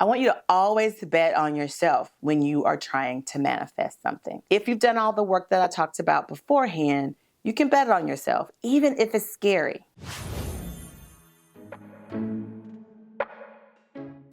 I want you to always bet on yourself when you are trying to manifest something. If you've done all the work that I talked about beforehand, you can bet on yourself, even if it's scary.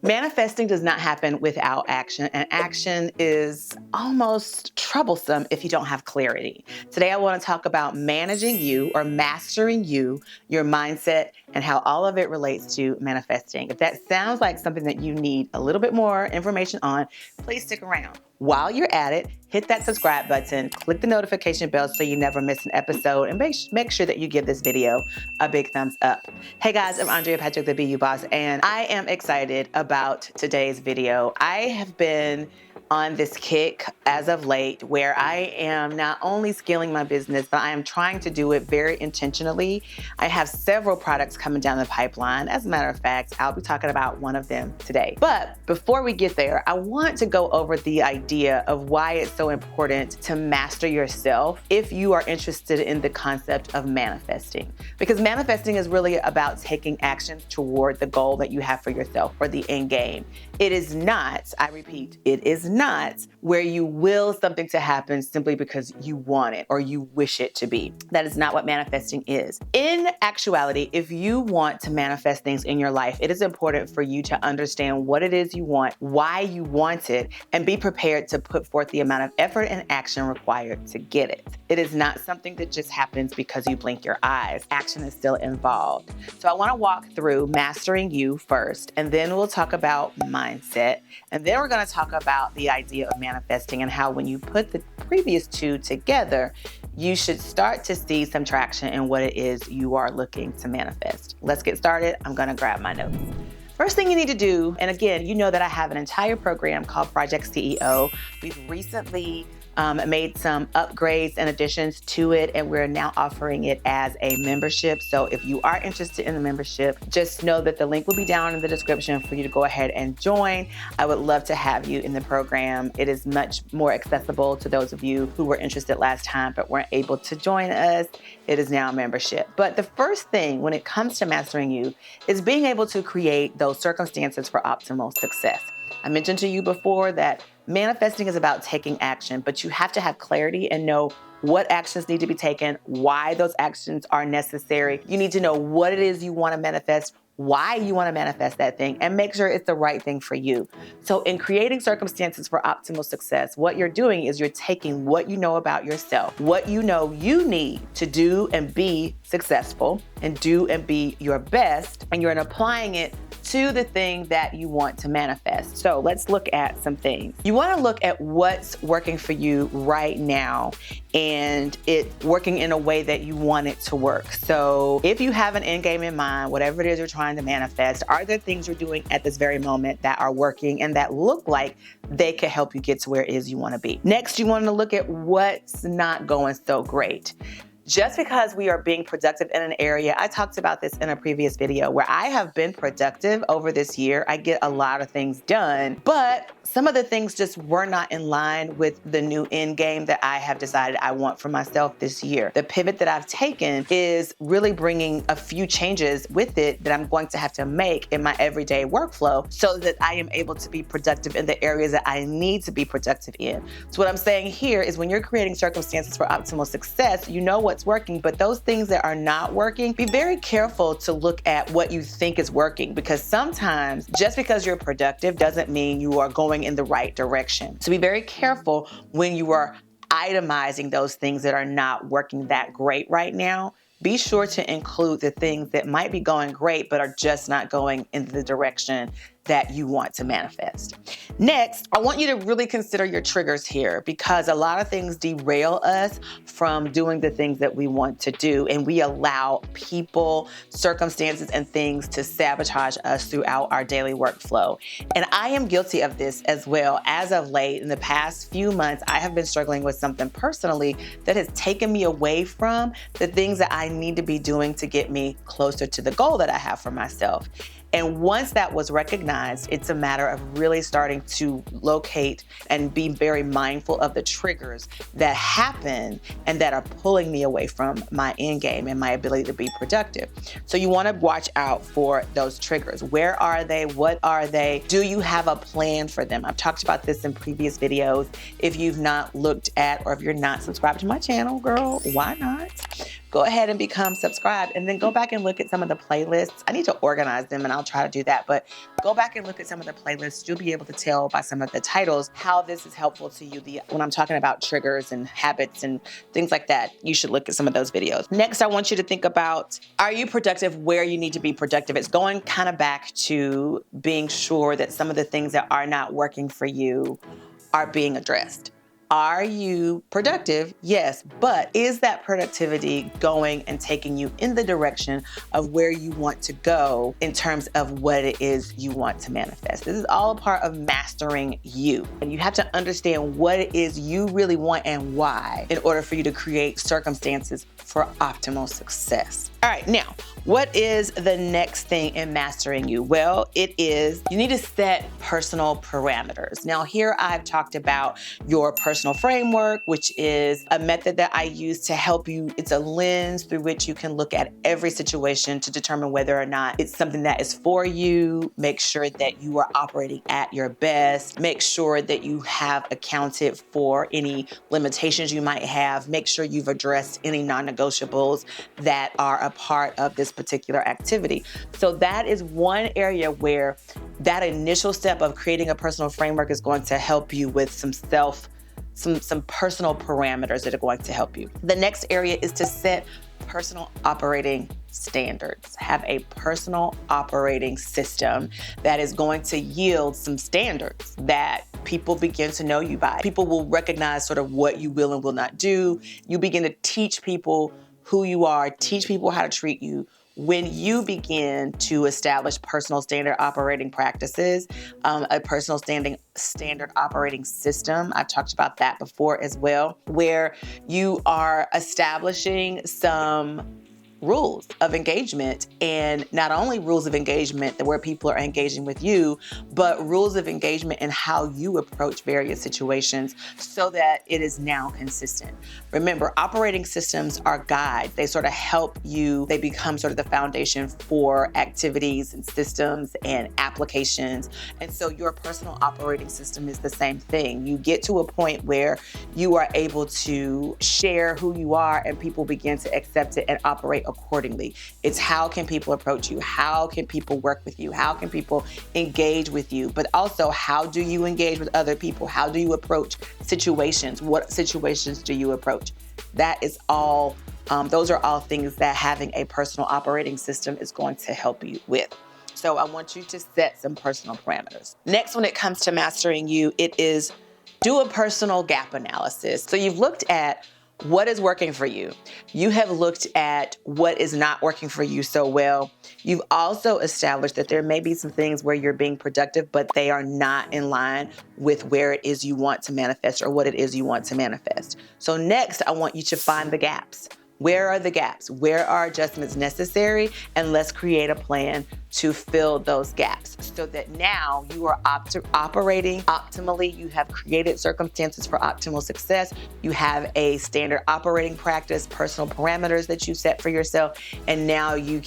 Manifesting does not happen without action, and action is almost troublesome if you don't have clarity. Today, I want to talk about managing you or mastering you, your mindset, and how all of it relates to manifesting. If that sounds like something that you need a little bit more information on, please stick around. While you're at it, hit that subscribe button, click the notification bell so you never miss an episode, and make sure that you give this video a big thumbs up. Hey guys, I'm Andrea Patrick, the BU Boss, and I am excited about today's video. I have been on this kick as of late where I am not only scaling my business, but I am trying to do it very intentionally. I have several products coming down the pipeline. As a matter of fact, I'll be talking about one of them today. But before we get there, I want to go over the idea of why it's so important to master yourself if you are interested in the concept of manifesting. Because manifesting is really about taking action toward the goal that you have for yourself or the end game. It is not, I repeat, it is not where you will something to happen simply because you want it or you wish it to be. That is not what manifesting is. In actuality, if you want to manifest things in your life, it is important for you to understand what it is you want, why you want it, and be prepared to put forth the amount of effort and action required to get it. It is not something that just happens because you blink your eyes. Action is still involved. So I want to walk through mastering you first, and then we'll talk about mindset, and then we're going to talk about the idea of manifesting and how when you put the previous two together, you should start to see some traction in what it is you are looking to manifest. Let's get started. I'm going to grab my notes. First thing you need to do, and again, you know that I have an entire program called Project CEO. We've recently made some upgrades and additions to it, and we're now offering it as a membership. So if you are interested in the membership, just know that the link will be down in the description for you to go ahead and join. I would love to have you in the program. It is much more accessible to those of you who were interested last time but weren't able to join us. It is now a membership. But the first thing when it comes to mastering you is being able to create those circumstances for optimal success. I mentioned to you before that manifesting is about taking action, but you have to have clarity and know what actions need to be taken, why those actions are necessary. You need to know what it is you want to manifest, why you want to manifest that thing, and make sure it's the right thing for you. So in creating circumstances for optimal success, what you're doing is you're taking what you know about yourself, what you know you need to do and be successful and do and be your best, and you're applying it to the thing that you want to manifest. So let's look at some things. You want to look at what's working for you right now and it working in a way that you want it to work. So if you have an end game in mind, whatever it is you're trying to manifest, are there things you're doing at this very moment that are working and that look like they could help you get to where it is you want to be? Next, you want to look at what's not going so great. Just because we are being productive in an area, I talked about this in a previous video where I have been productive over this year. I get a lot of things done, but some of the things just were not in line with the new end game that I have decided I want for myself this year. The pivot that I've taken is really bringing a few changes with it that I'm going to have to make in my everyday workflow so that I am able to be productive in the areas that I need to be productive in. So what I'm saying here is when you're creating circumstances for optimal success, you know what's working, but those things that are not working, be very careful to look at what you think is working, because sometimes just because you're productive doesn't mean you are going in the right direction. So be very careful when you are itemizing those things that are not working that great right now. Be sure to include the things that might be going great but are just not going in the direction that you want to manifest. Next, I want you to really consider your triggers here, because a lot of things derail us from doing the things that we want to do, and we allow people, circumstances, and things to sabotage us throughout our daily workflow. And I am guilty of this as well. As of late, in the past few months, I have been struggling with something personally that has taken me away from the things that I need to be doing to get me closer to the goal that I have for myself. And once that was recognized, it's a matter of really starting to locate and be very mindful of the triggers that happen and that are pulling me away from my end game and my ability to be productive. So you want to watch out for those triggers. Where are they? What are they? Do you have a plan for them? I've talked about this in previous videos. If you've not looked at, or if you're not subscribed to my channel, girl, why not? Go ahead and become subscribed, and then go back and look at some of the playlists. I need to organize them, and I'll try to do that, but go back and look at some of the playlists. You'll be able to tell by some of the titles how this is helpful to you. When I'm talking about triggers and habits and things like that, you should look at some of those videos. Next, I want you to think about, are you productive where you need to be productive? It's going kind of back to being sure that some of the things that are not working for you are being addressed. Are you productive? Yes, but is that productivity going and taking you in the direction of where you want to go in terms of what it is you want to manifest? This is all a part of mastering you. And you have to understand what it is you really want and why in order for you to create circumstances for optimal success. All right, now, what is the next thing in mastering you? Well, it is you need to set personal parameters. Now, here I've talked about your personal framework, which is a method that I use to help you. It's a lens through which you can look at every situation to determine whether or not it's something that is for you. Make sure that you are operating at your best. Make sure that you have accounted for any limitations you might have. Make sure you've addressed any non-negotiables that are a part of this particular activity. So that is one area where that initial step of creating a personal framework is going to help you with some personal parameters that are going to help you. The next area is to set personal operating standards. Have a personal operating system that is going to yield some standards that people begin to know you by. People will recognize sort of what you will and will not do. You begin to teach people who you are, teach people how to treat you. When you begin to establish personal standard operating practices, a personal standard operating system, I've talked about that before as well, where you are establishing some rules of engagement, and not only rules of engagement where people are engaging with you, but rules of engagement in how you approach various situations so that it is now consistent. Remember, operating systems are guides. They sort of help you, they become sort of the foundation for activities and systems and applications. And so your personal operating system is the same thing. You get to a point where you are able to share who you are and people begin to accept it and operate accordingly. It's how can people approach you? How can people work with you? How can people engage with you? But also, how do you engage with other people? How do you approach situations? What situations do you approach? That is all, those are all things that having a personal operating system is going to help you with. So I want you to set some personal parameters. Next, when it comes to mastering you, it is do a personal gap analysis. So you've looked at what is working for you. You have looked at what is not working for you so well. You've also established that there may be some things where you're being productive, but they are not in line with where it is you want to manifest or what it is you want to manifest. So next, I want you to find the gaps. Where are the gaps? Where are adjustments necessary? And let's create a plan to fill those gaps so that now you are operating optimally. You have created circumstances for optimal success. You have a standard operating practice, personal parameters that you set for yourself. And now you've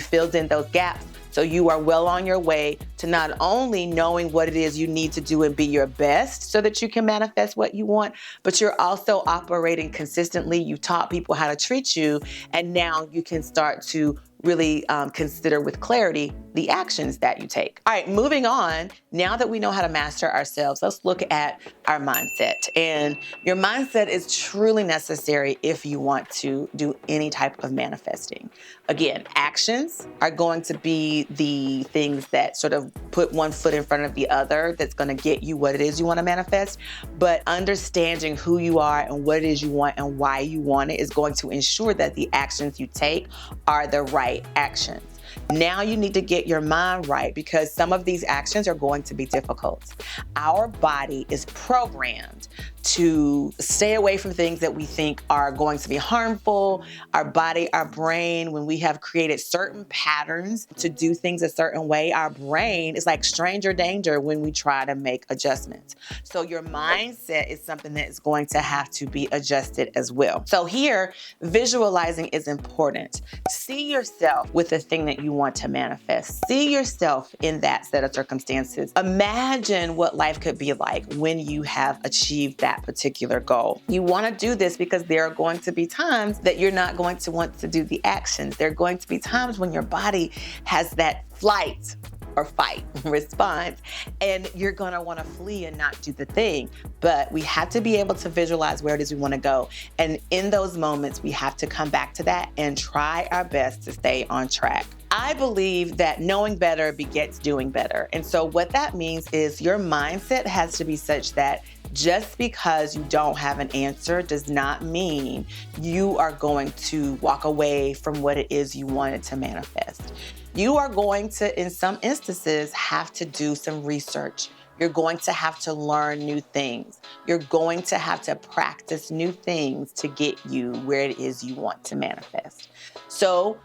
filled in those gaps. So you are well on your way to not only knowing what it is you need to do and be your best so that you can manifest what you want, but you're also operating consistently. You've taught people how to treat you, and now you can start to really consider with clarity the actions that you take. All right, moving on. Now that we know how to master ourselves, let's look at our mindset. And your mindset is truly necessary if you want to do any type of manifesting. Again, actions are going to be the things that sort of put one foot in front of the other that's going to get you what it is you want to manifest. But understanding who you are and what it is you want and why you want it is going to ensure that the actions you take are the right actions. Now you need to get your mind right because some of these actions are going to be difficult. Our body is programmed to stay away from things that we think are going to be harmful. Our body, our brain, when we have created certain patterns to do things a certain way, our brain is like stranger danger when we try to make adjustments. So your mindset is something that is going to have to be adjusted as well. So here, visualizing is important. See yourself with the thing that you want to manifest. See yourself in that set of circumstances. Imagine what life could be like when you have achieved that particular goal. You want to do this because there are going to be times that you're not going to want to do the actions. There are going to be times when your body has that flight or fight response, and you're going to want to flee and not do the thing. But we have to be able to visualize where it is we want to go. And in those moments, we have to come back to that and try our best to stay on track. I believe that knowing better begets doing better. And so what that means is your mindset has to be such that just because you don't have an answer does not mean you are going to walk away from what it is you wanted to manifest. You are going to, in some instances, have to do some research. You're going to have to learn new things. You're going to have to practice new things to get you where it is you want to manifest. So,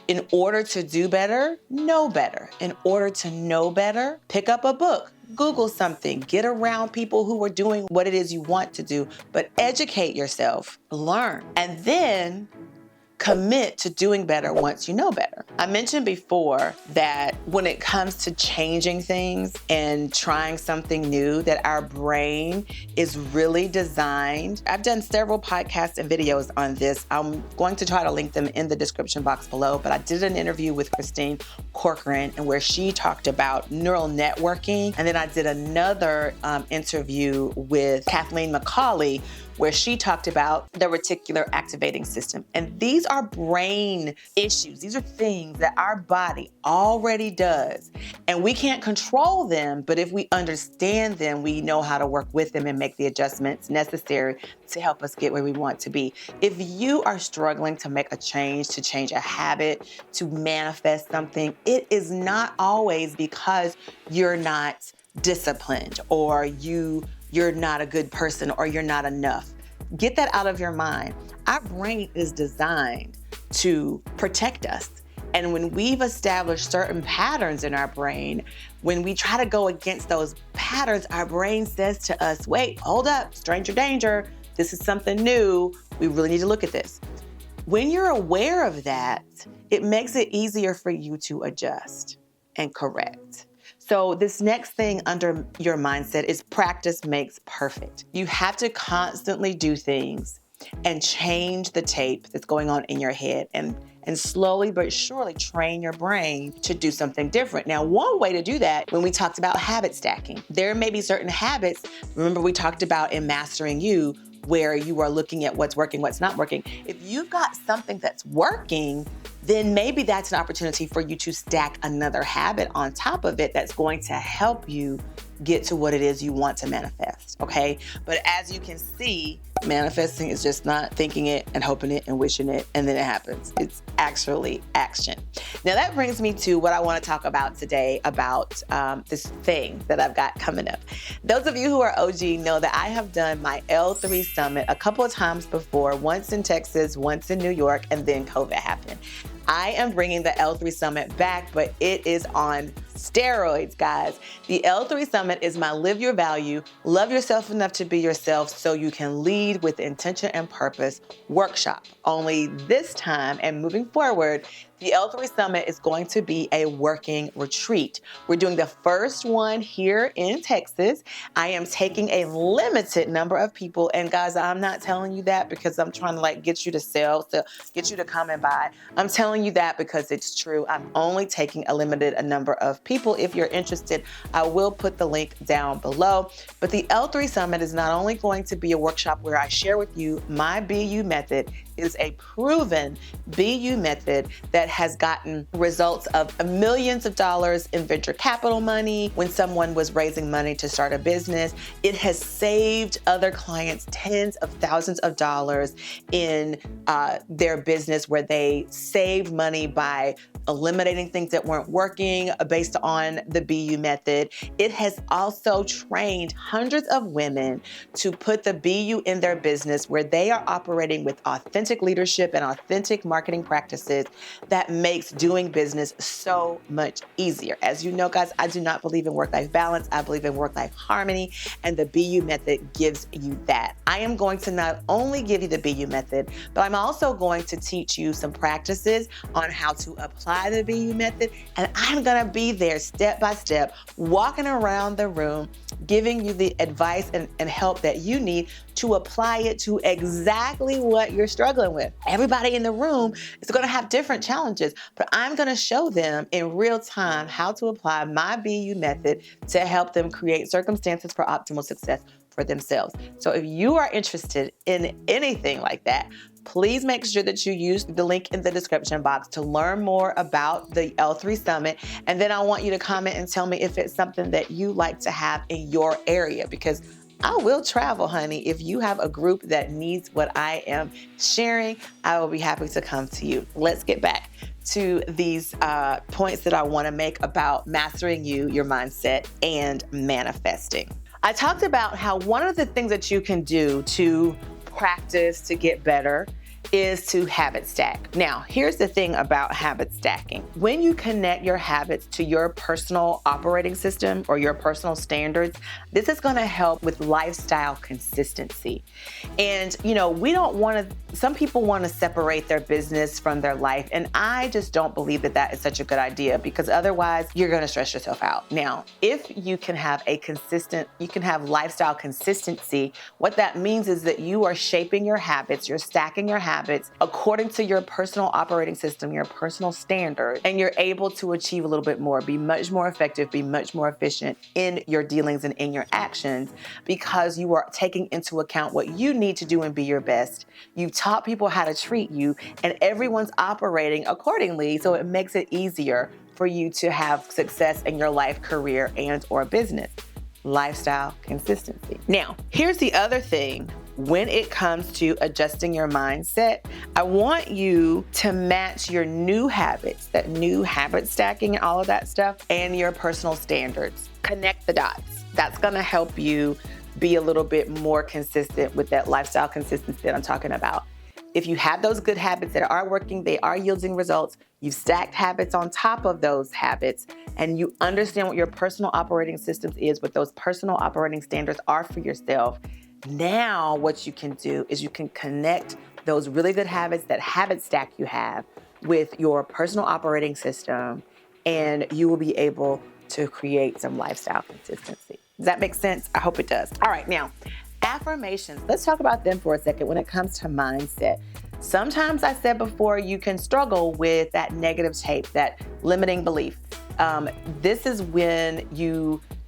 in order to do better, know better. In order to know better, pick up a book, Google something, get around people who are doing what it is you want to do, but educate yourself, learn, and then commit to doing better once you know better. I mentioned before that when it comes to changing things and trying something new, that our brain is really designed. I've done several podcasts and videos on this. I'm going to try to link them in the description box below, but I did an interview with Christine Corcoran and where she talked about neural networking. And then I did another interview with Kathleen McCauley where she talked about the reticular activating system. And these are brain issues. These are things that our body already does. And we can't control them, but if we understand them, we know how to work with them and make the adjustments necessary to help us get where we want to be. If you are struggling to make a change, to change a habit, to manifest something, it is not always because you're not disciplined or you're not a good person or you're not enough. Get that out of your mind. Our brain is designed to protect us. And when we've established certain patterns in our brain, when we try to go against those patterns, our brain says to us, wait, hold up, stranger danger. This is something new. We really need to look at this. When you're aware of that, it makes it easier for you to adjust and correct. So this next thing under your mindset is practice makes perfect. You have to constantly do things and change the tape that's going on in your head and slowly but surely train your brain to do something different. Now, one way to do that, when we talked about habit stacking, there may be certain habits, remember we talked about in Mastering You, where you are looking at what's working, what's not working. If you've got something that's working, then maybe that's an opportunity for you to stack another habit on top of it that's going to help you get to what it is you want to manifest, okay? But as you can see, manifesting is just not thinking it and hoping it and wishing it, and then it happens. It's actually action. Now that brings me to what I want to talk about today about this thing that I've got coming up. Those of you who are OG know that I have done my L3 Summit a couple of times before, once in Texas, once in New York, and then COVID happened. I am bringing the L3 Summit back, but it is on steroids, guys. The L3 Summit is my Live Your Value, Love Yourself Enough to Be Yourself so you can lead with intention and purpose workshop. Only this time and moving forward, the L3 Summit is going to be a working retreat. We're doing the first one here in Texas. I am taking a limited number of people. And guys, I'm not telling you that because I'm trying to get you to sell, to get you to come and buy. I'm telling you that because it's true. I'm only taking a limited number of people. If you're interested, I will put the link down below. But the L3 Summit is not only going to be a workshop where I share with you my BU method. Is a proven BU method that has gotten results of millions of dollars in venture capital money when someone was raising money to start a business. It has saved other clients tens of thousands of dollars in their business where they save money by eliminating things that weren't working based on the BU method. It has also trained hundreds of women to put the BU in their business where they are operating with authentic leadership and authentic marketing practices that makes doing business so much easier. As you know, guys, I do not believe in work-life balance. I believe in work-life harmony, and the BU method gives you that. I am going to not only give you the BU method, but I'm also going to teach you some practices on how to apply the BU method. And I'm going to be there step by step, walking around the room, giving you the advice and help that you need to apply it to exactly what you're struggling with. Everybody in the room is going to have different challenges, but I'm going to show them in real time how to apply my BU method to help them create circumstances for optimal success for themselves. So if you are interested in anything like that, please make sure that you use the link in the description box to learn more about the L3 Summit. And then I want you to comment and tell me if it's something that you like to have in your area, because I will travel, honey. If you have a group that needs what I am sharing, I will be happy to come to you. Let's get back to these points that I want to make about mastering you, your mindset, and manifesting. I talked about how one of the things that you can do to practice to get better is to habit stack. Now, here's the thing about habit stacking. When you connect your habits to your personal operating system or your personal standards, this is going to help with lifestyle consistency. And, you know, some people want to separate their business from their life. And I just don't believe that that is such a good idea, because otherwise you're going to stress yourself out. Now, if you can have lifestyle consistency, what that means is that you are shaping your habits, you're stacking your habits according to your personal operating system, your personal standard, and you're able to achieve a little bit more, be much more effective, be much more efficient in your dealings and in your actions, because you are taking into account what you need to do and be your best. You've taught people how to treat you, and everyone's operating accordingly, so it makes it easier for you to have success in your life, career, and or business. Lifestyle consistency. Now, here's the other thing. When it comes to adjusting your mindset, I want you to match your new habits, that new habit stacking and all of that stuff, and your personal standards. Connect the dots. That's going to help you be a little bit more consistent with that lifestyle consistency that I'm talking about. If you have those good habits that are working, they are yielding results, you've stacked habits on top of those habits, and you understand what your personal operating systems is, what those personal operating standards are for yourself. Now what you can do is you can connect those really good habits, that habit stack you have, with your personal operating system, and you will be able to create some lifestyle consistency. Does that make sense? I hope it does. All right, now, affirmations. Let's talk about them for a second when it comes to mindset. Sometimes, I said before, you can struggle with that negative tape, that limiting belief. This is when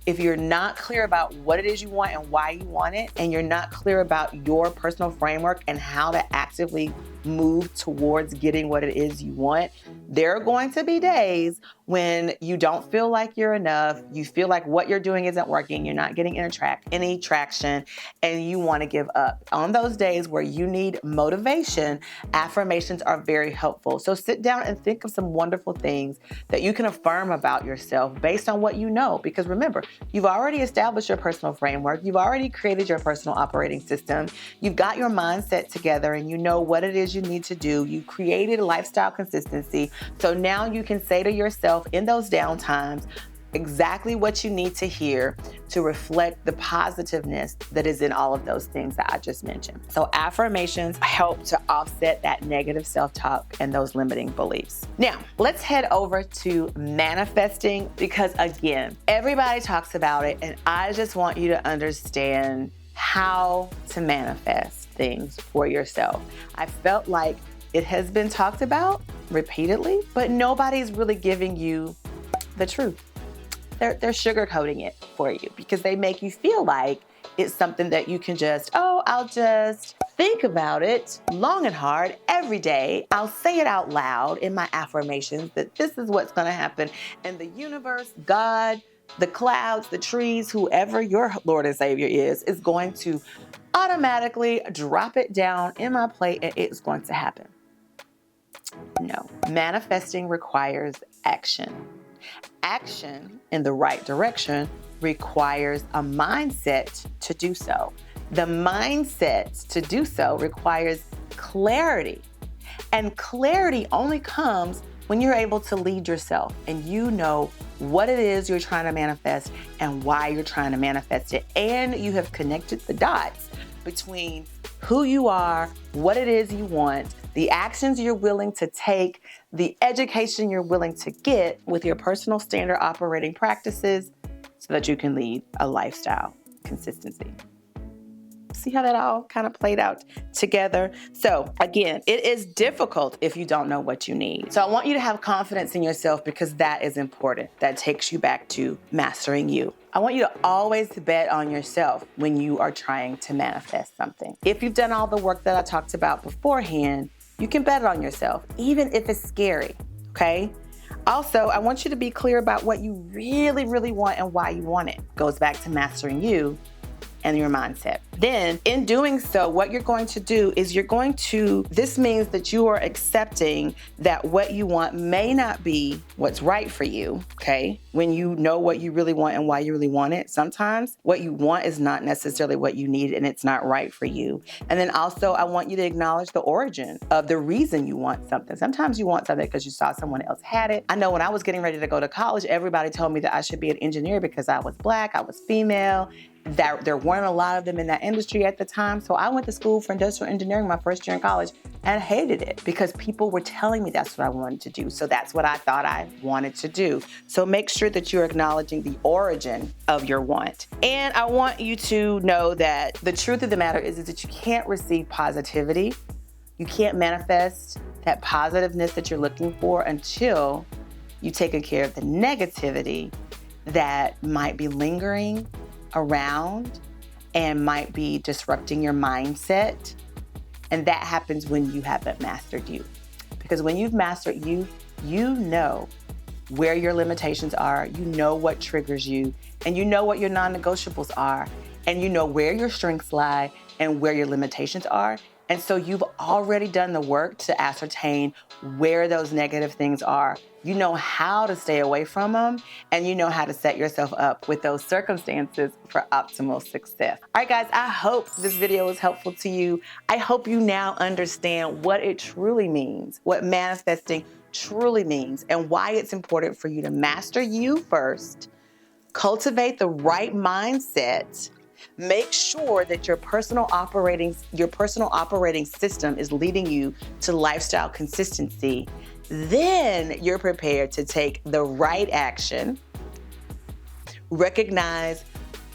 if you're not clear about what it is you want and why you want it, and you're not clear about your personal framework and how to actively move towards getting what it is you want, there are going to be days when you don't feel like you're enough, you feel like what you're doing isn't working, you're not getting any traction, and you want to give up. On those days where you need motivation, affirmations are very helpful. So sit down and think of some wonderful things that you can affirm about yourself based on what you know. Because remember, you've already established your personal framework, you've already created your personal operating system, you've got your mindset together, and you know what it is you need to do. You created lifestyle consistency. So now you can say to yourself in those down times exactly what you need to hear to reflect the positiveness that is in all of those things that I just mentioned. So affirmations help to offset that negative self-talk and those limiting beliefs. Now, let's head over to manifesting, because again, everybody talks about it, and I just want you to understand how to manifest things for yourself. I felt like it has been talked about repeatedly, but nobody's really giving you the truth. They're sugarcoating it for you because they make you feel like it's something that you can I'll just think about it long and hard every day. I'll say it out loud in my affirmations that this is what's going to happen. And the universe, God, the clouds, the trees, whoever your Lord and Savior is going to automatically drop it down in my plate, and it's going to happen. No. Manifesting requires action. Action in the right direction requires a mindset to do so. The mindset to do so requires clarity. And clarity only comes when you're able to lead yourself and you know what it is you're trying to manifest and why you're trying to manifest it. And you have connected the dots between who you are, what it is you want, the actions you're willing to take, the education you're willing to get with your personal standard operating practices so that you can lead a lifestyle consistency. See how that all kind of played out together? So again, it is difficult if you don't know what you need. So I want you to have confidence in yourself because that is important. That takes you back to mastering you. I want you to always bet on yourself when you are trying to manifest something. If you've done all the work that I talked about beforehand, you can bet on yourself, even if it's scary, okay? Also, I want you to be clear about what you really, really want and why you want it. Goes back to mastering you and your mindset. Then in doing so, what you're going to do is this means that you are accepting that what you want may not be what's right for you, okay? When you know what you really want and why you really want it, sometimes what you want is not necessarily what you need and it's not right for you. And then also, I want you to acknowledge the origin of the reason you want something. Sometimes you want something because you saw someone else had it. I know when I was getting ready to go to college, everybody told me that I should be an engineer because I was Black, I was female, that there weren't a lot of them in that industry at the time. So I went to school for industrial engineering my first year in college and hated it because people were telling me that's what I wanted to do. So that's what I thought I wanted to do. So make sure that you're acknowledging the origin of your want. And I want you to know that the truth of the matter is that you can't receive positivity. You can't manifest that positiveness that you're looking for until you've taken care of the negativity that might be lingering around and might be disrupting your mindset. And that happens when you haven't mastered you. Because when you've mastered you, you know where your limitations are, you know what triggers you, and you know what your non-negotiables are, and you know where your strengths lie and where your limitations are. And so you've already done the work to ascertain where those negative things are. You know how to stay away from them, and you know how to set yourself up with those circumstances for optimal success. All right, guys, I hope this video was helpful to you. I hope you now understand what it truly means, what manifesting truly means, and why it's important for you to master you first, cultivate the right mindset, make sure that your personal operating system is leading you to lifestyle consistency. Then you're prepared to take the right action, recognize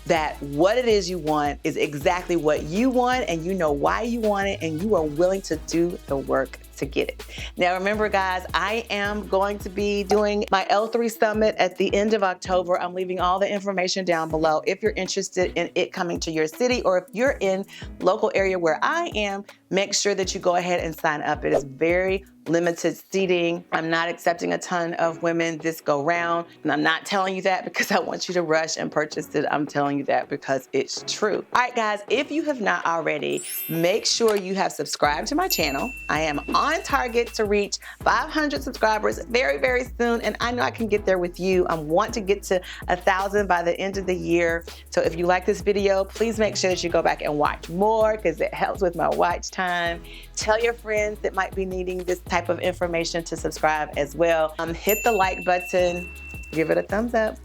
that what it is you want is exactly what you want and you know why you want it and you are willing to do the work to get it. Now remember guys, I am going to be doing my L3 Summit at the end of October. I'm leaving all the information down below if you're interested in it coming to your city, or if you're in local area where I am, make sure that you go ahead and sign up. It is very limited seating. I'm not accepting a ton of women this go round. And I'm not telling you that because I want you to rush and purchase it. I'm telling you that because it's true. All right, guys, if you have not already, make sure you have subscribed to my channel. I am on target to reach 500 subscribers very, very soon. And I know I can get there with you. I want to get to 1,000 by the end of the year. So if you like this video, please make sure that you go back and watch more because it helps with my watch time. Tell your friends that might be needing this type of information to subscribe as well. Hit the like button, give it a thumbs up,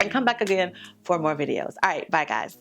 and come back again for more videos. All right, bye guys.